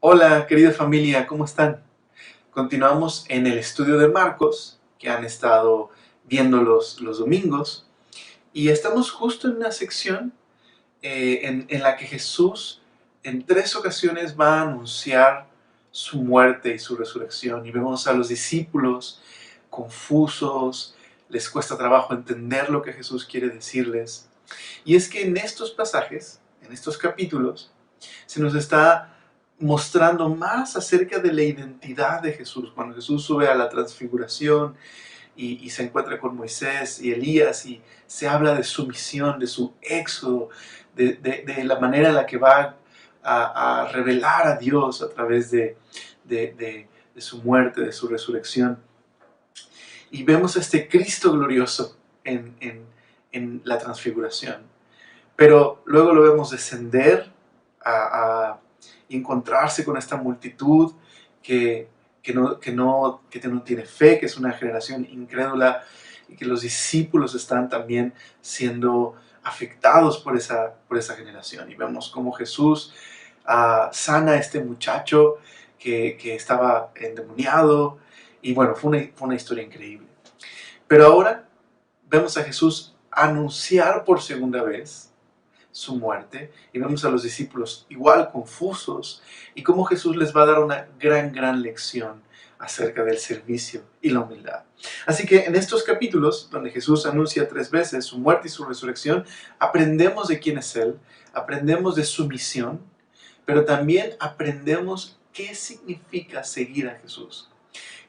Hola, querida familia, ¿cómo están? Continuamos en el estudio de Marcos, que han estado viendo los domingos, y estamos justo en una sección en la que Jesús en 3 ocasiones va a anunciar su muerte y su resurrección, y vemos a los discípulos confusos, les cuesta trabajo entender lo que Jesús quiere decirles. Y es que en estos pasajes, en estos capítulos, se nos está mostrando más acerca de la identidad de Jesús. Cuando Jesús sube a la transfiguración y se encuentra con Moisés y Elías y se habla de su misión, de su éxodo, de la manera en la que va a revelar a Dios a través de su muerte, de su resurrección. Y vemos a este Cristo glorioso en la transfiguración. Pero luego lo vemos descender a encontrarse con esta multitud que no tiene fe, que es una generación incrédula, y que los discípulos están también siendo afectados por esa generación. Y vemos cómo Jesús sana a este muchacho que estaba endemoniado, y bueno, fue una historia increíble. Pero ahora vemos a Jesús anunciar por segunda vez su muerte, y vemos a los discípulos igual confusos, y cómo Jesús les va a dar una gran lección acerca del servicio y la humildad. Así que en estos capítulos, donde Jesús anuncia 3 veces su muerte y su resurrección, aprendemos de quién es Él, aprendemos de su misión, pero también aprendemos qué significa seguir a Jesús.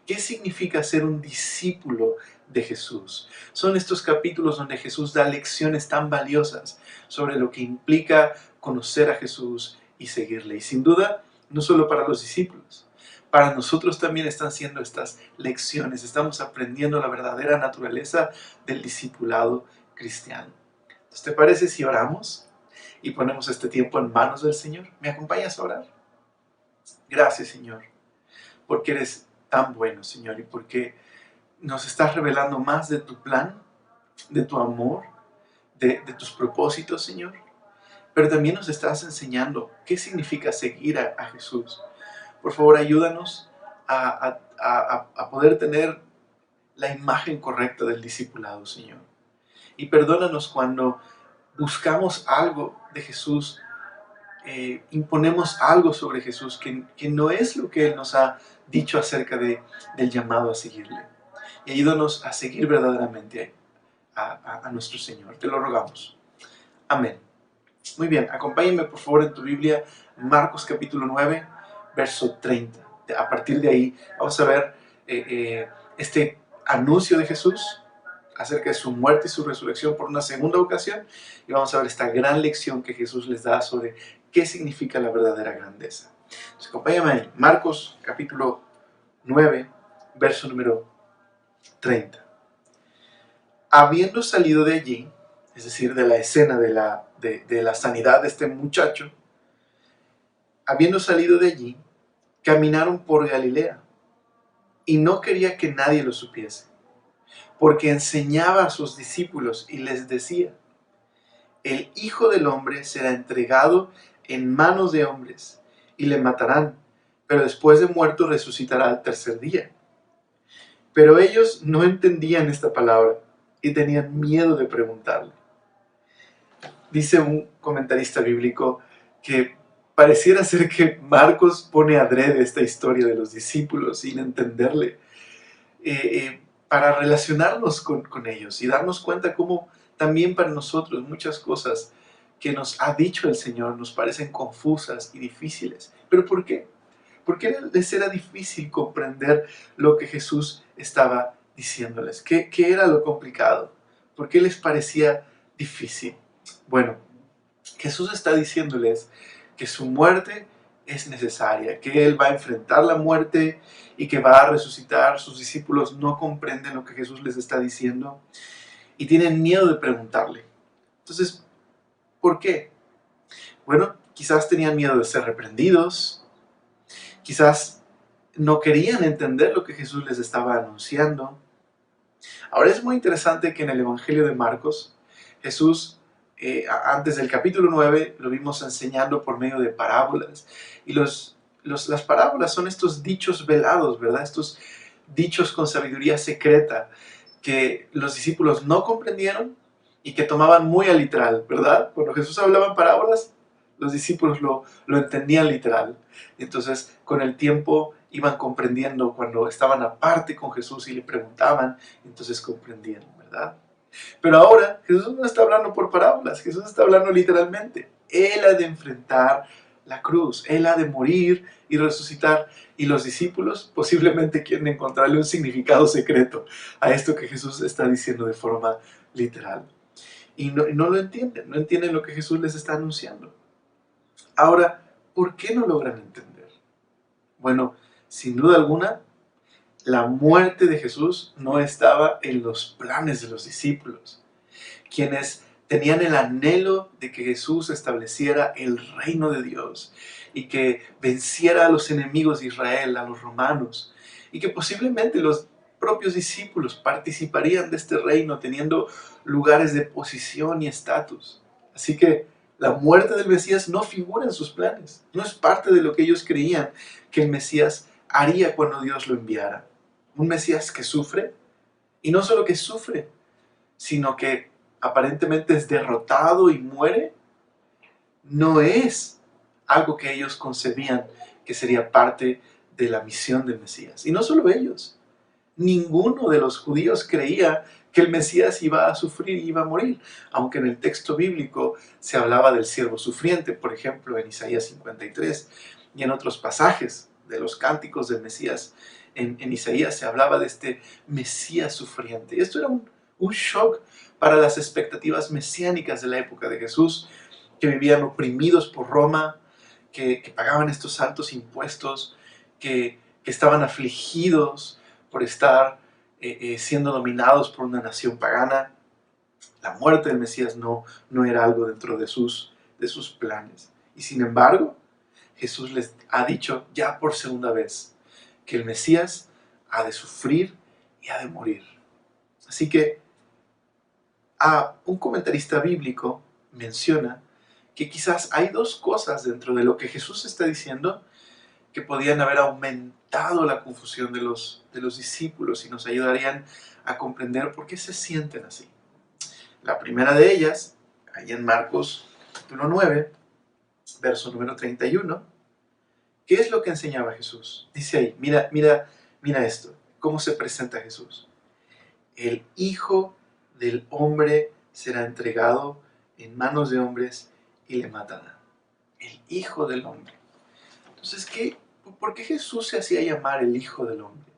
¿Qué significa ser un discípulo de Jesús? Son estos capítulos donde Jesús da lecciones tan valiosas sobre lo que implica conocer a Jesús y seguirle. Y sin duda, no solo para los discípulos, para nosotros también están siendo estas lecciones. Estamos aprendiendo la verdadera naturaleza del discipulado cristiano. Entonces, ¿te parece si oramos y ponemos este tiempo en manos del Señor? ¿Me acompañas a orar? Gracias, Señor, porque eres tan bueno, Señor, y porque nos estás revelando más de tu plan, de tu amor, de tus propósitos, Señor. Pero también nos estás enseñando qué significa seguir a Jesús. Por favor, ayúdanos a poder tener la imagen correcta del discipulado, Señor. Y perdónanos cuando buscamos algo de Jesús, imponemos algo sobre Jesús que no es lo que Él nos ha dicho acerca del llamado a seguirle. Y ayúdanos a seguir verdaderamente a nuestro Señor. Te lo rogamos. Amén. Muy bien, acompáñenme por favor en tu Biblia, Marcos capítulo 9, verso 30. A partir de ahí vamos a ver este anuncio de Jesús acerca de su muerte y su resurrección por una segunda ocasión, y vamos a ver esta gran lección que Jesús les da sobre qué significa la verdadera grandeza. Entonces, acompáñame ahí, Marcos capítulo 9, verso número 30. Habiendo salido de allí, es decir, de la escena de la sanidad de este muchacho, habiendo salido de allí, caminaron por Galilea, y no quería que nadie lo supiese, porque enseñaba a sus discípulos y les decía: el Hijo del Hombre será entregado en manos de hombres, y le matarán, pero después de muerto resucitará al tercer día. Pero ellos no entendían esta palabra y tenían miedo de preguntarle. Dice un comentarista bíblico que pareciera ser que Marcos pone adrede esta historia de los discípulos sin entenderle, para relacionarnos con ellos y darnos cuenta cómo también para nosotros muchas cosas que nos ha dicho el Señor nos parecen confusas y difíciles. ¿Pero por qué? ¿Por qué les era difícil comprender lo que Jesús estaba diciéndoles? ¿Qué era lo complicado? ¿Por qué les parecía difícil? Bueno, Jesús está diciéndoles que su muerte es necesaria, que Él va a enfrentar la muerte y que va a resucitar. Sus discípulos no comprenden lo que Jesús les está diciendo y tienen miedo de preguntarle. Entonces, ¿por qué? Bueno, quizás tenían miedo de ser reprendidos, quizás no querían entender lo que Jesús les estaba anunciando. Ahora es muy interesante que en el Evangelio de Marcos, Jesús, antes del capítulo 9, lo vimos enseñando por medio de parábolas. Y los las parábolas son estos dichos velados, ¿verdad? Estos dichos con sabiduría secreta que los discípulos no comprendieron y que tomaban muy a literal, ¿verdad? Cuando Jesús hablaba en parábolas, los discípulos lo entendían literal. Entonces, con el tiempo iban comprendiendo cuando estaban aparte con Jesús y le preguntaban, entonces comprendían, ¿verdad? Pero ahora Jesús no está hablando por parábolas, Jesús está hablando literalmente. Él ha de enfrentar la cruz, Él ha de morir y resucitar. Y los discípulos posiblemente quieren encontrarle un significado secreto a esto que Jesús está diciendo de forma literal. Y no lo entienden, no entienden lo que Jesús les está anunciando. Ahora, ¿por qué no logran entender? Bueno, sin duda alguna, la muerte de Jesús no estaba en los planes de los discípulos, quienes tenían el anhelo de que Jesús estableciera el reino de Dios y que venciera a los enemigos de Israel, a los romanos, y que posiblemente los propios discípulos participarían de este reino teniendo lugares de posición y estatus. Así que la muerte del Mesías no figura en sus planes, no es parte de lo que ellos creían que el Mesías haría cuando Dios lo enviara. Un Mesías que sufre, y no solo que sufre, sino que aparentemente es derrotado y muere, no es algo que ellos concebían que sería parte de la misión del Mesías. Y no solo ellos, ninguno de los judíos creía que el Mesías iba a sufrir y iba a morir, aunque en el texto bíblico se hablaba del siervo sufriente, por ejemplo en Isaías 53, y en otros pasajes de los cánticos del Mesías, en Isaías se hablaba de este Mesías sufriente. Y esto era un shock para las expectativas mesiánicas de la época de Jesús, que vivían oprimidos por Roma, que pagaban estos altos impuestos, que estaban afligidos por estar siendo dominados por una nación pagana. La muerte del Mesías no era algo dentro de sus planes. Y sin embargo, Jesús les ha dicho ya por segunda vez que el Mesías ha de sufrir y ha de morir. Así que un comentarista bíblico menciona que quizás hay dos cosas dentro de lo que Jesús está diciendo que podían haber aumentado la confusión de los discípulos y nos ayudarían a comprender por qué se sienten así. La primera de ellas, ahí en Marcos capítulo 9, verso número 31, ¿qué es lo que enseñaba Jesús? Dice ahí, mira esto, cómo se presenta Jesús. El Hijo del Hombre será entregado en manos de hombres y le matarán. El Hijo del Hombre. Entonces, ¿por qué Jesús se hacía llamar el Hijo del Hombre?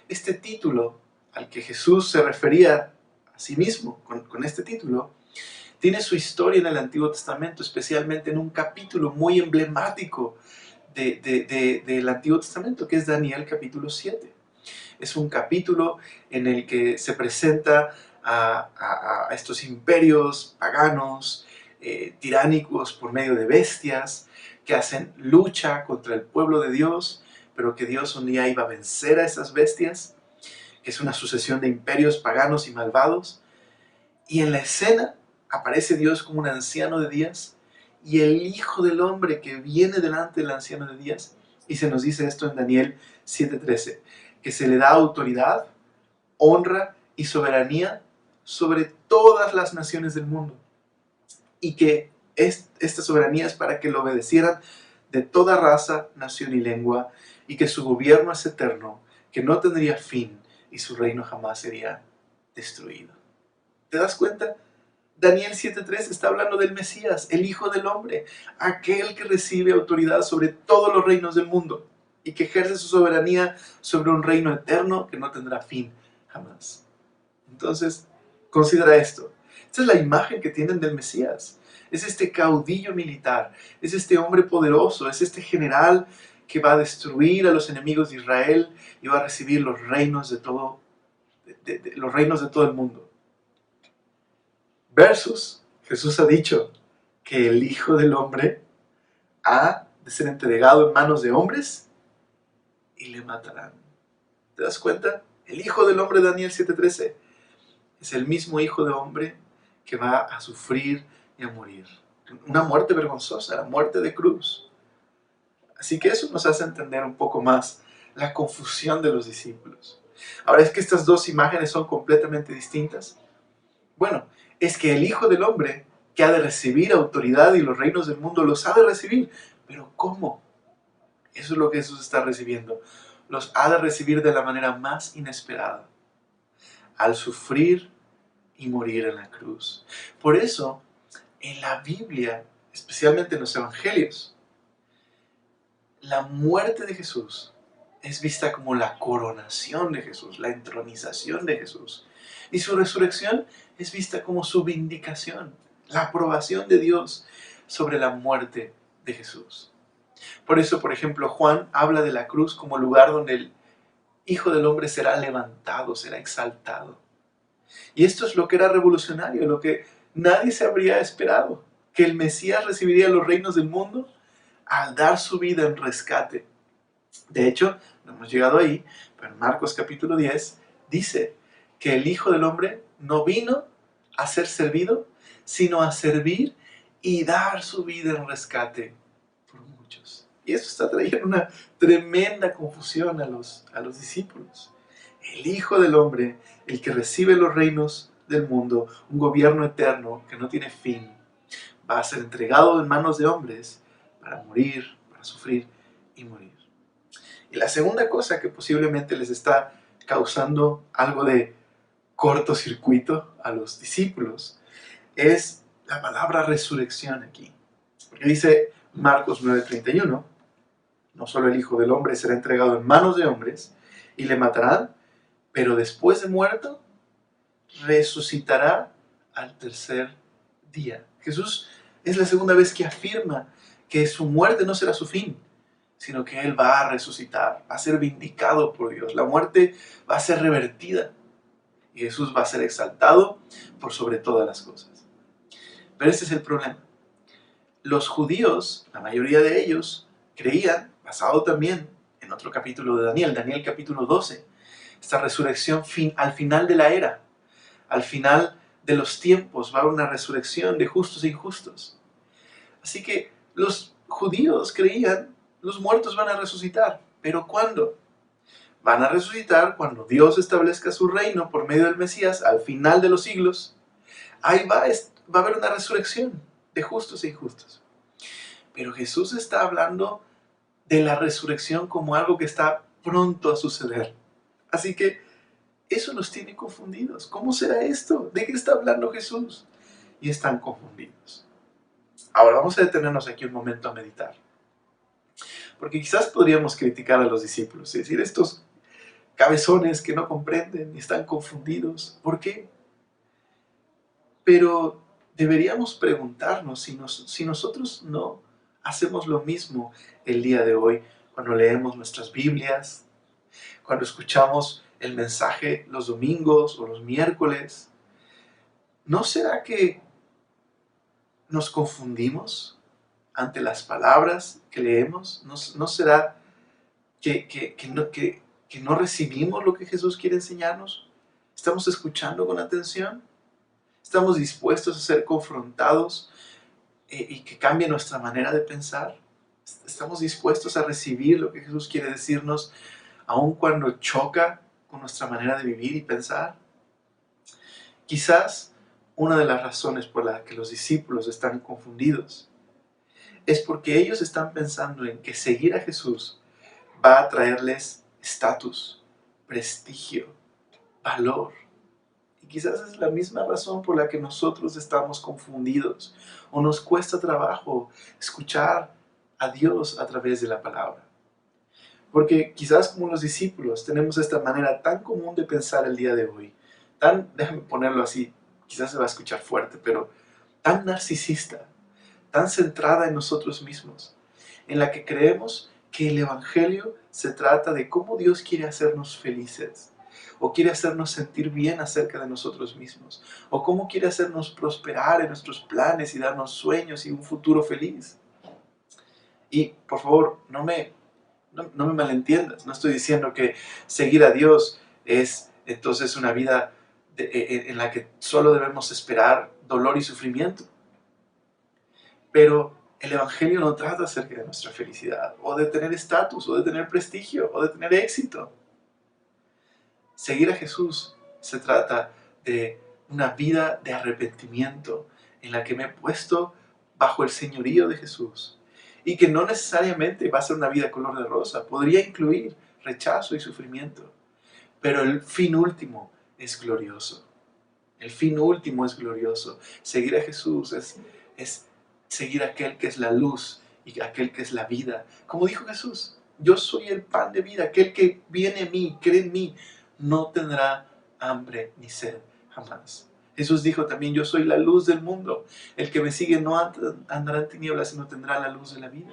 Este título al que Jesús se refería a sí mismo con este título, tiene su historia en el Antiguo Testamento, especialmente en un capítulo muy emblemático del Antiguo Testamento, que es Daniel capítulo 7. Es un capítulo en el que se presenta a estos imperios paganos, tiránicos por medio de bestias, que hacen lucha contra el pueblo de Dios, pero que Dios un día iba a vencer a esas bestias, que es una sucesión de imperios paganos y malvados. Y en la escena aparece Dios como un anciano de días y el Hijo del Hombre que viene delante del anciano de días. Y se nos dice esto en Daniel 7:13, que se le da autoridad, honra y soberanía sobre todas las naciones del mundo. Y que esta soberanía es para que lo obedecieran de toda raza, nación y lengua, y que su gobierno es eterno, que no tendría fin y su reino jamás sería destruido. ¿Te das cuenta? Daniel 7:3 está hablando del Mesías, el Hijo del Hombre, aquel que recibe autoridad sobre todos los reinos del mundo y que ejerce su soberanía sobre un reino eterno que no tendrá fin jamás. Entonces, considera esto. Esta es la imagen que tienen del Mesías. Es este caudillo militar, es este hombre poderoso, es este general que va a destruir a los enemigos de Israel y va a recibir los reinos de todo, los reinos de todo el mundo. Versus, Jesús ha dicho que el Hijo del Hombre ha de ser entregado en manos de hombres y le matarán. ¿Te das cuenta? El Hijo del Hombre, Daniel 7:13, es el mismo Hijo de Hombre que va a sufrir y a morir. Una muerte vergonzosa, la muerte de cruz. Así que eso nos hace entender un poco más la confusión de los discípulos. Ahora, ¿es que estas dos imágenes son completamente distintas? Bueno, es que el Hijo del Hombre, que ha de recibir autoridad y los reinos del mundo, los ha de recibir. ¿Pero cómo? Eso es lo que Jesús está recibiendo. Los ha de recibir de la manera más inesperada, al sufrir y morir en la cruz. Por eso, en la Biblia, especialmente en los Evangelios, la muerte de Jesús es vista como la coronación de Jesús, la entronización de Jesús. Y su resurrección es vista como su vindicación, la aprobación de Dios sobre la muerte de Jesús. Por eso, por ejemplo, Juan habla de la cruz como lugar donde el Hijo del Hombre será levantado, será exaltado. Y esto es lo que era revolucionario, lo que nadie se habría esperado, que el Mesías recibiría los reinos del mundo al dar su vida en rescate. De hecho, no hemos llegado ahí, pero en Marcos capítulo 10 dice que el Hijo del Hombre no vino a ser servido, sino a servir y dar su vida en rescate por muchos. Y eso está trayendo una tremenda confusión a los discípulos. El Hijo del Hombre, el que recibe los reinos del mundo, un gobierno eterno que no tiene fin, va a ser entregado en manos de hombres para morir, para sufrir y morir. Y la segunda cosa que posiblemente les está causando algo de cortocircuito a los discípulos es la palabra resurrección aquí. Porque dice Marcos 9:31, no solo el Hijo del Hombre será entregado en manos de hombres y le matarán, pero después de muerto resucitará al tercer día. Jesús es la segunda vez que afirma que su muerte no será su fin, sino que Él va a resucitar, va a ser vindicado por Dios. La muerte va a ser revertida y Jesús va a ser exaltado por sobre todas las cosas. Pero este es el problema. Los judíos, la mayoría de ellos, creían, basado también en otro capítulo de Daniel, Daniel capítulo 12, esta resurrección al final de la era, al final de los tiempos, va a haber una resurrección de justos e injustos. Así que los judíos creían, los muertos van a resucitar. ¿Pero cuándo? Van a resucitar cuando Dios establezca su reino por medio del Mesías al final de los siglos. Ahí va a haber una resurrección de justos e injustos. Pero Jesús está hablando de la resurrección como algo que está pronto a suceder. Así que eso los tiene confundidos. ¿Cómo será esto? ¿De qué está hablando Jesús? Y están confundidos. Ahora vamos a detenernos aquí un momento a meditar. Porque quizás podríamos criticar a los discípulos y decir, estos cabezones que no comprenden y están confundidos. ¿Por qué? Pero deberíamos preguntarnos si nosotros no hacemos lo mismo el día de hoy, cuando leemos nuestras Biblias, cuando escuchamos el mensaje los domingos o los miércoles. ¿No será que nos confundimos ante las palabras que leemos? ¿No será que no recibimos lo que Jesús quiere enseñarnos? ¿Estamos escuchando con atención? ¿Estamos dispuestos a ser confrontados y que cambie nuestra manera de pensar? ¿Estamos dispuestos a recibir lo que Jesús quiere decirnos, aun cuando choca con nuestra manera de vivir y pensar? Quizás una de las razones por las que los discípulos están confundidos es porque ellos están pensando en que seguir a Jesús va a traerles estatus, prestigio, valor. Y quizás es la misma razón por la que nosotros estamos confundidos o nos cuesta trabajo escuchar a Dios a través de la palabra. Porque quizás como los discípulos tenemos esta manera tan común de pensar el día de hoy, déjame ponerlo así, quizás se va a escuchar fuerte, pero tan narcisista, tan centrada en nosotros mismos, en la que creemos que el Evangelio se trata de cómo Dios quiere hacernos felices, o quiere hacernos sentir bien acerca de nosotros mismos, o cómo quiere hacernos prosperar en nuestros planes y darnos sueños y un futuro feliz. Y por favor, no me malentiendas, no estoy diciendo que seguir a Dios es entonces una vida en la que solo debemos esperar dolor y sufrimiento. Pero El Evangelio no trata acerca de nuestra felicidad, o de tener estatus, o de tener prestigio, o de tener éxito. Seguir a Jesús se trata de una vida de arrepentimiento en la que me he puesto bajo el señorío de Jesús y que no necesariamente va a ser una vida color de rosa, podría incluir rechazo y sufrimiento, pero el fin último es glorioso. El fin último es glorioso. Seguir a Jesús es seguir a aquel que es la luz y aquel que es la vida. Como dijo Jesús, yo soy el pan de vida, aquel que viene a mí, cree en mí, no tendrá hambre ni sed jamás. Jesús dijo también, yo soy la luz del mundo. El que me sigue no andará en tinieblas, sino tendrá la luz de la vida.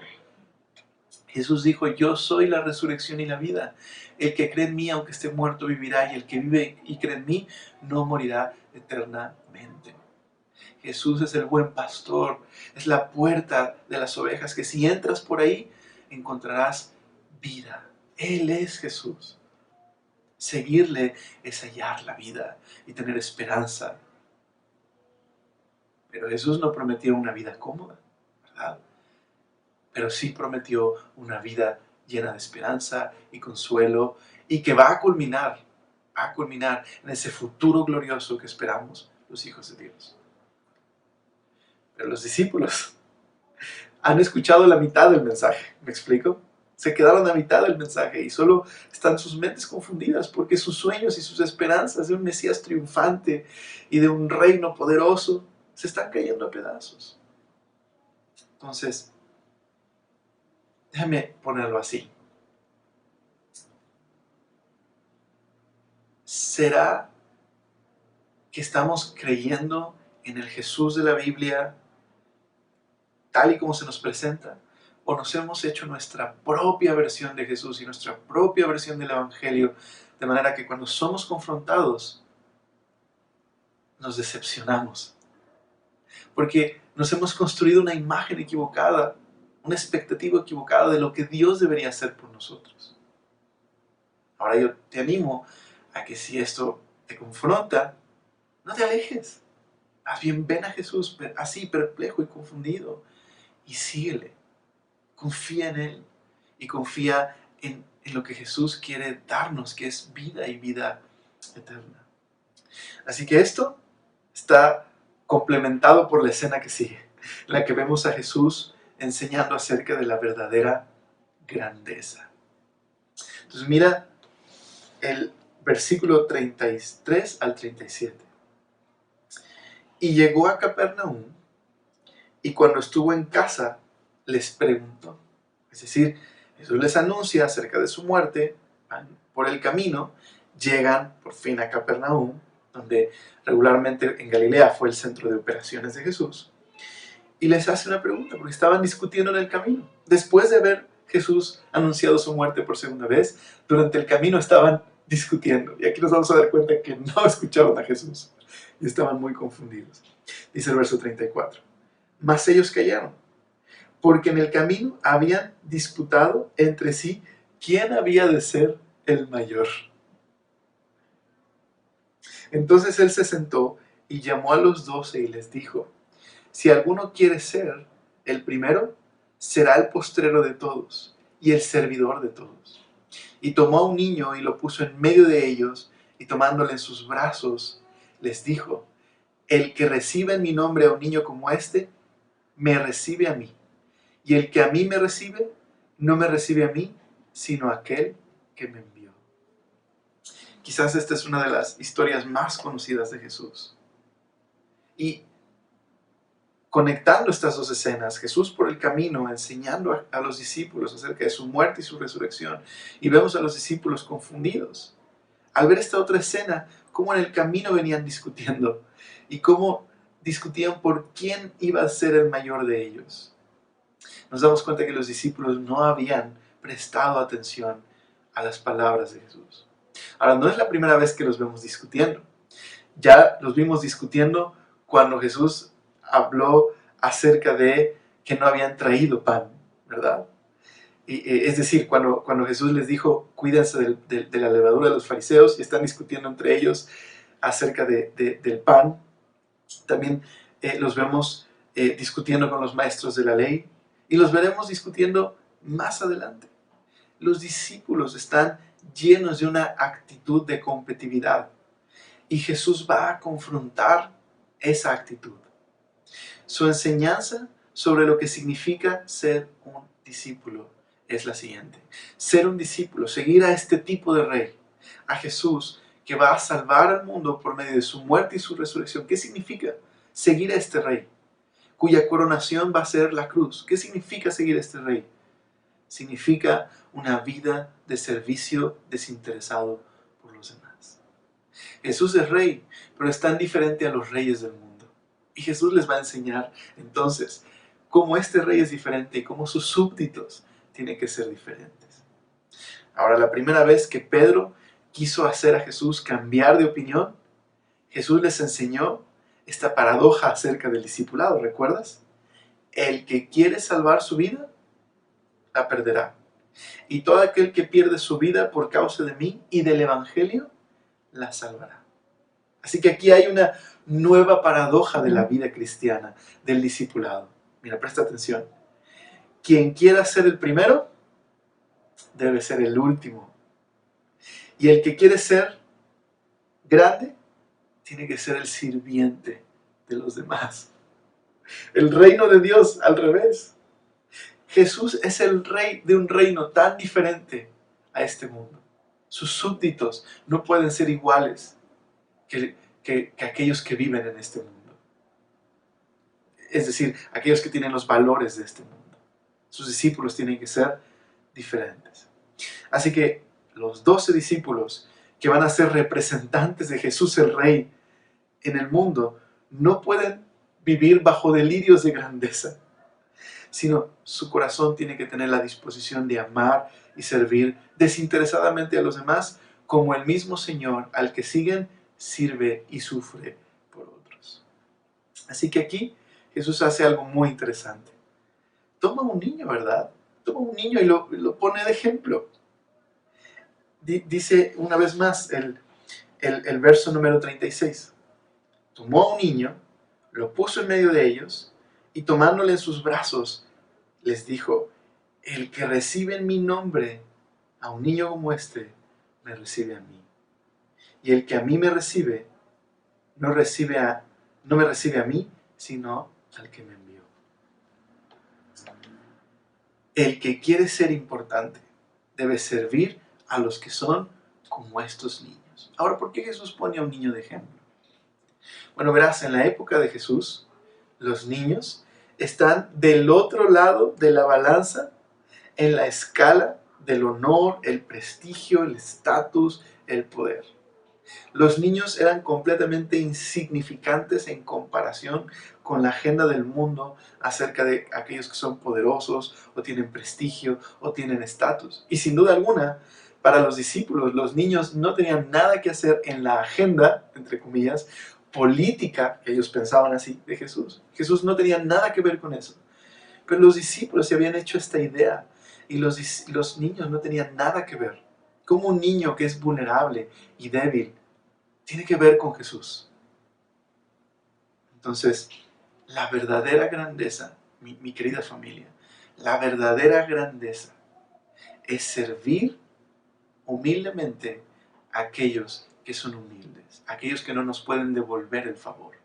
Jesús dijo, yo soy la resurrección y la vida. El que cree en mí, aunque esté muerto, vivirá, y el que vive y cree en mí, no morirá eternamente. Jesús es el buen pastor, es la puerta de las ovejas, que si entras por ahí, encontrarás vida. Él es Jesús. Seguirle es hallar la vida y tener esperanza. Pero Jesús no prometió una vida cómoda, ¿verdad? Pero sí prometió una vida llena de esperanza y consuelo y que va a culminar en ese futuro glorioso que esperamos los hijos de Dios. Pero los discípulos han escuchado la mitad del mensaje, ¿me explico? Se quedaron a mitad del mensaje y solo están sus mentes confundidas porque sus sueños y sus esperanzas de un Mesías triunfante y de un reino poderoso se están cayendo a pedazos. Entonces, déjame ponerlo así. ¿Será que estamos creyendo en el Jesús de la Biblia tal y como se nos presenta? ¿O nos hemos hecho nuestra propia versión de Jesús y nuestra propia versión del Evangelio, de manera que cuando somos confrontados nos decepcionamos? Porque nos hemos construido una imagen equivocada, una expectativa equivocada de lo que Dios debería hacer por nosotros. Ahora yo te animo a que si esto te confronta, no te alejes. Más bien ven a Jesús así perplejo y confundido y síguele. Confía en Él y confía en lo que Jesús quiere darnos, que es vida y vida eterna. Así que esto está complementado por la escena que sigue, en la que vemos a Jesús enseñando acerca de la verdadera grandeza. Entonces mira el versículo 33 al 37. Y llegó a Capernaum, y cuando estuvo en casa, les preguntó. Es decir, Jesús les anuncia acerca de su muerte, van por el camino, llegan por fin a Capernaum, donde regularmente en Galilea fue el centro de operaciones de Jesús, y les hace una pregunta, porque estaban discutiendo en el camino. Después de haber Jesús anunciado su muerte por segunda vez, durante el camino estaban discutiendo, y aquí nos vamos a dar cuenta que no escuchaban a Jesús, y estaban muy confundidos. Dice el verso 34, mas ellos callaron, porque en el camino habían disputado entre sí quién había de ser el mayor. Entonces él se sentó y llamó a los 12 y les dijo, si alguno quiere ser el primero, será el postrero de todos y el servidor de todos. Y tomó a un niño y lo puso en medio de ellos, y tomándole en sus brazos, les dijo, el que reciba en mi nombre a un niño como este, me recibe a mí. Y el que a mí me recibe, no me recibe a mí, sino a aquel que me envió. Quizás esta es una de las historias más conocidas de Jesús. Y conectando estas dos escenas, Jesús por el camino enseñando a los discípulos acerca de su muerte y su resurrección, y vemos a los discípulos confundidos. Al ver esta otra escena, cómo en el camino venían discutiendo, y cómo discutían por quién iba a ser el mayor de ellos. Nos damos cuenta que los discípulos no habían prestado atención a las palabras de Jesús. Ahora, no es la primera vez que los vemos discutiendo. Ya los vimos discutiendo cuando Jesús habló acerca de que no habían traído pan, ¿verdad? Es decir, cuando Jesús les dijo, cuídense de la levadura de los fariseos, y están discutiendo entre ellos acerca del pan. También los vemos discutiendo con los maestros de la ley, Y los veremos discutiendo más adelante. Los discípulos están llenos de una actitud de competitividad y Jesús va a confrontar esa actitud. Su enseñanza sobre lo que significa ser un discípulo es la siguiente. Ser un discípulo, seguir a este tipo de rey, a Jesús, que va a salvar al mundo por medio de su muerte y su resurrección. ¿Qué significa seguir a este rey, cuya coronación va a ser la cruz? ¿Qué significa seguir a este rey? Significa una vida de servicio desinteresado por los demás. Jesús es rey, pero es tan diferente a los reyes del mundo. Y Jesús les va a enseñar entonces cómo este rey es diferente y cómo sus súbditos tienen que ser diferentes. Ahora, la primera vez que Pedro quiso hacer a Jesús cambiar de opinión, Jesús les enseñó esta paradoja acerca del discipulado, ¿recuerdas? El que quiere salvar su vida, la perderá. Y todo aquel que pierde su vida por causa de mí y del Evangelio, la salvará. Así que aquí hay una nueva paradoja de la vida cristiana, del discipulado. Mira, presta atención. Quien quiera ser el primero, debe ser el último. Y el que quiere ser grande, tiene que ser el sirviente de los demás. El reino de Dios al revés. Jesús es el rey de un reino tan diferente a este mundo. Sus súbditos no pueden ser iguales que aquellos que viven en este mundo. Es decir, aquellos que tienen los valores de este mundo. Sus discípulos tienen que ser diferentes. Así que los 12 discípulos que van a ser representantes de Jesús el Rey en el mundo no pueden vivir bajo delirios de grandeza, sino su corazón tiene que tener la disposición de amar y servir desinteresadamente a los demás, como el mismo Señor al que siguen sirve y sufre por otros. Así que aquí Jesús hace algo muy interesante. Toma un niño, ¿verdad? Toma un niño y lo pone de ejemplo. Dice una vez más el verso número 36. Tomó a un niño, lo puso en medio de ellos y tomándole en sus brazos, les dijo, el que recibe en mi nombre a un niño como este, me recibe a mí. Y el que a mí me recibe, no me recibe a mí, sino al que me envió. El que quiere ser importante debe servir a los que son como estos niños. Ahora, ¿por qué Jesús pone a un niño de ejemplo? Bueno, verás, en la época de Jesús, los niños están del otro lado de la balanza en la escala del honor, el prestigio, el estatus, el poder. Los niños eran completamente insignificantes en comparación con la agenda del mundo acerca de aquellos que son poderosos o tienen prestigio o tienen estatus. Y sin duda alguna, para los discípulos, los niños no tenían nada que hacer en la agenda, entre comillas, política, que ellos pensaban así, de Jesús. Jesús no tenía nada que ver con eso. Pero los discípulos se habían hecho esta idea y los niños no tenían nada que ver. Como un niño que es vulnerable y débil tiene que ver con Jesús. Entonces, la verdadera grandeza, mi querida familia, la verdadera grandeza es servir humildemente a aquellos que son humildes, a aquellos que no nos pueden devolver el favor.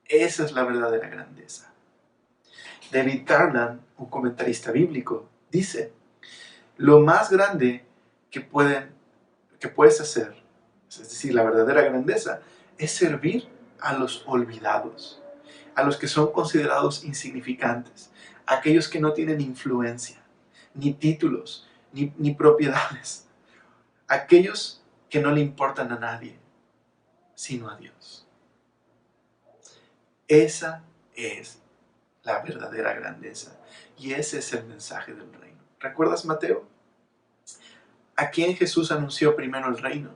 Esa es la verdadera grandeza. David Tarnan, un comentarista bíblico, dice, lo más grande que puedes hacer, es decir, la verdadera grandeza, es servir a los olvidados, a los que son considerados insignificantes, a aquellos que no tienen influencia, ni títulos, ni propiedades, aquellos que no le importan a nadie, sino a Dios. Esa es la verdadera grandeza y ese es el mensaje del reino. ¿Recuerdas Mateo? ¿A quién Jesús anunció primero el reino?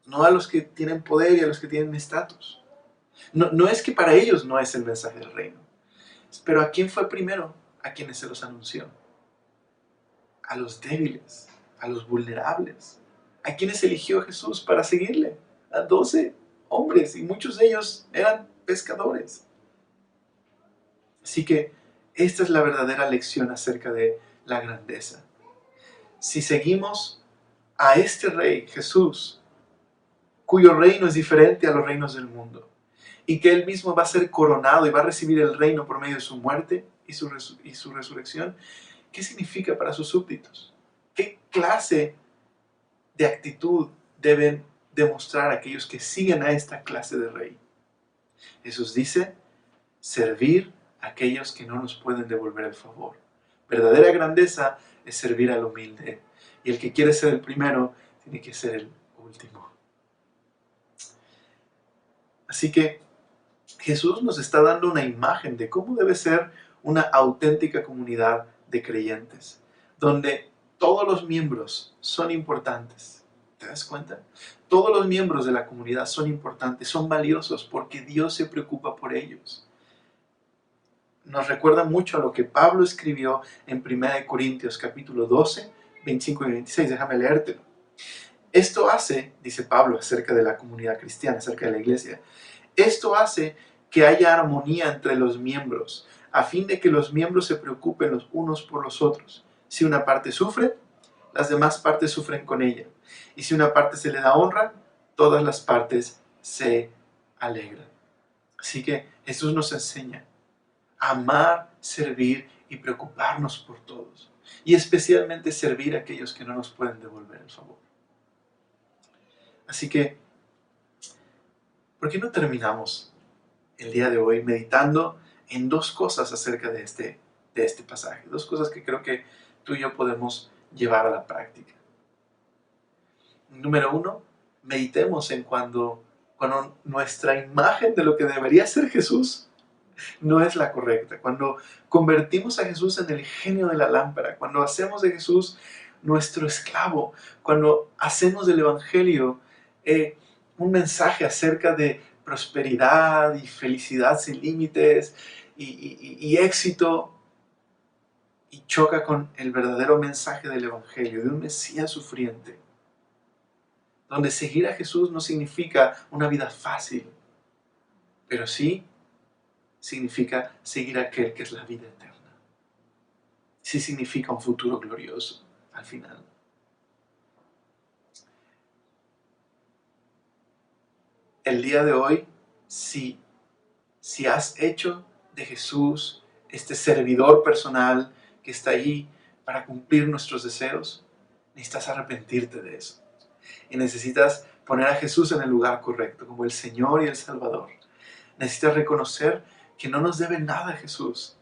No a los que tienen poder y a los que tienen estatus. No es que para ellos no es el mensaje del reino. Pero ¿a quién fue primero? A quienes se los anunció. A los débiles, a los vulnerables. ¿A quienes eligió Jesús para seguirle? A 12 hombres y muchos de ellos eran pescadores. Así que Esta es la verdadera lección acerca de la grandeza. Si seguimos a este Rey, Jesús, cuyo reino es diferente a los reinos del mundo, y que Él mismo va a ser coronado y va a recibir el reino por medio de su muerte y su resurrección, ¿qué significa para sus súbditos? ¿Qué clase de actitud deben demostrar aquellos que siguen a esta clase de Rey? Jesús dice, servir a aquellos que no nos pueden devolver el favor. Verdadera grandeza es servir al humilde. Y el que quiere ser el primero, tiene que ser el último. Así que Jesús nos está dando una imagen de cómo debe ser una auténtica comunidad de creyentes, donde todos los miembros son importantes. ¿Te das cuenta? Todos los miembros de la comunidad son importantes, son valiosos porque Dios se preocupa por ellos. Nos recuerda mucho a lo que Pablo escribió en 1 Corintios capítulo 12, 25 y 26. Déjame leértelo. Esto hace, dice Pablo acerca de la comunidad cristiana, acerca de la iglesia, esto hace que haya armonía entre los miembros, a fin de que los miembros se preocupen los unos por los otros. Si una parte sufre, las demás partes sufren con ella. Y si una parte se le da honra, todas las partes se alegran. Así que Jesús nos enseña a amar, servir y preocuparnos por todos. Y especialmente servir a aquellos que no nos pueden devolver el favor. Así que, ¿por qué no terminamos el día de hoy meditando en dos cosas acerca de este pasaje? Dos cosas que creo que tú y yo podemos llevar a la práctica. Número uno, meditemos en cuando nuestra imagen de lo que debería ser Jesús no es la correcta. Cuando convertimos a Jesús en el genio de la lámpara, cuando hacemos de Jesús nuestro esclavo, cuando hacemos del Evangelio un mensaje acerca de prosperidad y felicidad sin límites y éxito, y choca con el verdadero mensaje del Evangelio, de un Mesías sufriente, donde seguir a Jesús no significa una vida fácil, pero sí significa seguir a aquel que es la vida eterna. Sí significa un futuro glorioso al final. El día de hoy, si has hecho de Jesús este servidor personal que está ahí para cumplir nuestros deseos, necesitas arrepentirte de eso. Y necesitas poner a Jesús en el lugar correcto, como el Señor y el Salvador. Necesitas reconocer que no nos debe nada a Jesús.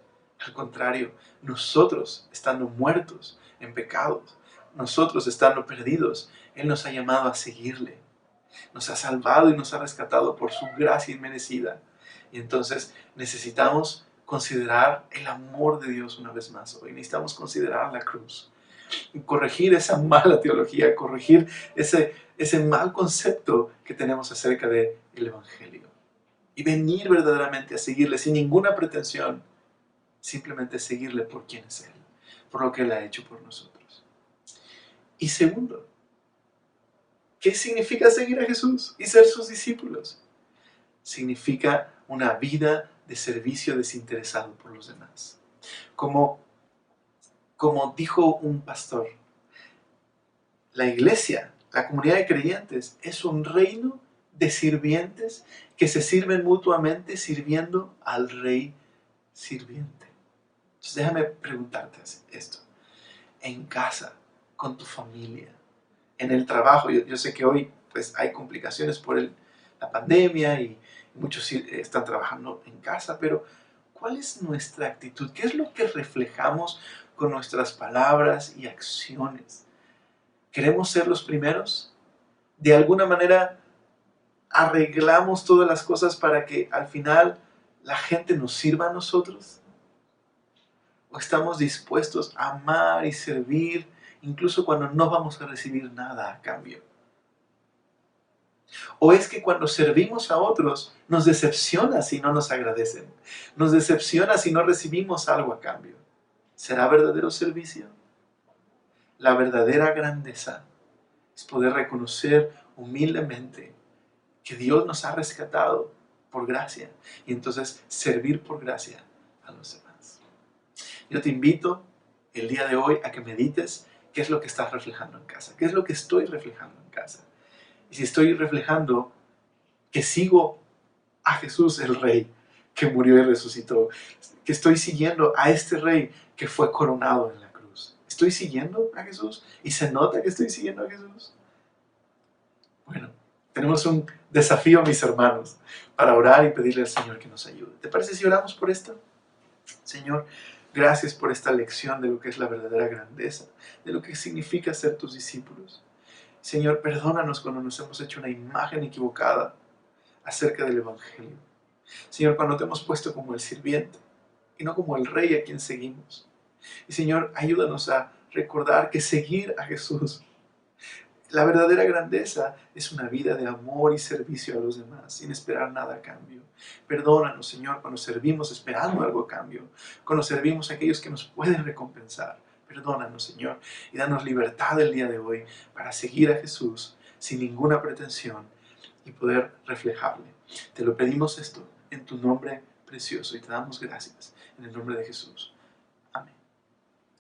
Al contrario, nosotros, estando muertos en pecados, nosotros estando perdidos, Él nos ha llamado a seguirle. Nos ha salvado y nos ha rescatado por su gracia inmerecida. Y entonces necesitamos considerar el amor de Dios una vez más hoy. Necesitamos considerar la cruz. Y corregir esa mala teología, corregir ese mal concepto que tenemos acerca del Evangelio. Y venir verdaderamente a seguirle sin ninguna pretensión. Simplemente seguirle por quien es Él, por lo que Él ha hecho por nosotros. Y segundo, ¿qué significa seguir a Jesús y ser sus discípulos? Significa una vida de servicio desinteresado por los demás. Como dijo un pastor, la iglesia, la comunidad de creyentes, es un reino de sirvientes que se sirven mutuamente sirviendo al Rey sirviente. Entonces déjame preguntarte esto. En casa, con tu familia, en el trabajo, yo sé que hoy pues, hay complicaciones por la pandemia y muchos están trabajando en casa, pero ¿cuál es nuestra actitud? ¿Qué es lo que reflejamos con nuestras palabras y acciones? ¿Queremos ser los primeros? ¿De alguna manera arreglamos todas las cosas para que al final la gente nos sirva a nosotros? ¿O estamos dispuestos a amar y servir incluso cuando no vamos a recibir nada a cambio? ¿O es que cuando servimos a otros nos decepciona si no nos agradecen? ¿Nos decepciona si no recibimos algo a cambio? ¿Será verdadero servicio? La verdadera grandeza es poder reconocer humildemente que Dios nos ha rescatado por gracia y entonces servir por gracia a los demás. Yo te invito el día de hoy a que medites qué es lo que estás reflejando en casa, qué es lo que estoy reflejando en casa. Y si estoy reflejando que sigo a Jesús el Rey que murió y resucitó, que estoy siguiendo a este Rey que fue coronado en la cruz. ¿Estoy siguiendo a Jesús? ¿Y se nota que estoy siguiendo a Jesús? Bueno, tenemos un desafío, mis hermanos, para orar y pedirle al Señor que nos ayude. ¿Te parece si oramos por esto? Señor, gracias por esta lección de lo que es la verdadera grandeza, de lo que significa ser tus discípulos. Señor, perdónanos cuando nos hemos hecho una imagen equivocada acerca del Evangelio. Señor, cuando te hemos puesto como el sirviente y no como el Rey a quien seguimos. Y Señor, ayúdanos a recordar que seguir a Jesús, la verdadera grandeza, es una vida de amor y servicio a los demás, sin esperar nada a cambio. Perdónanos, Señor, cuando servimos esperando algo a cambio, cuando servimos a aquellos que nos pueden recompensar. Perdónanos, Señor, y danos libertad el día de hoy para seguir a Jesús sin ninguna pretensión y poder reflejarle. Te lo pedimos esto en tu nombre precioso y te damos gracias en el nombre de Jesús.